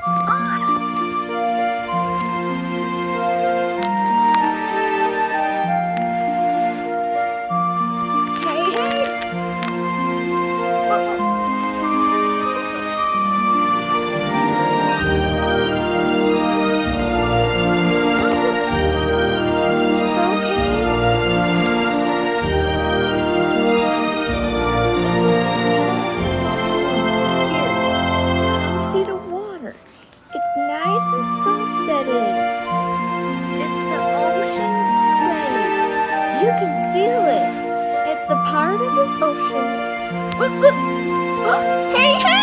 Hey, hey! It's okay. Here, see the water. It's nice and soft, that is. It's the ocean wave. You can feel it. It's a part of the ocean. Look, look. Oh, hey, hey!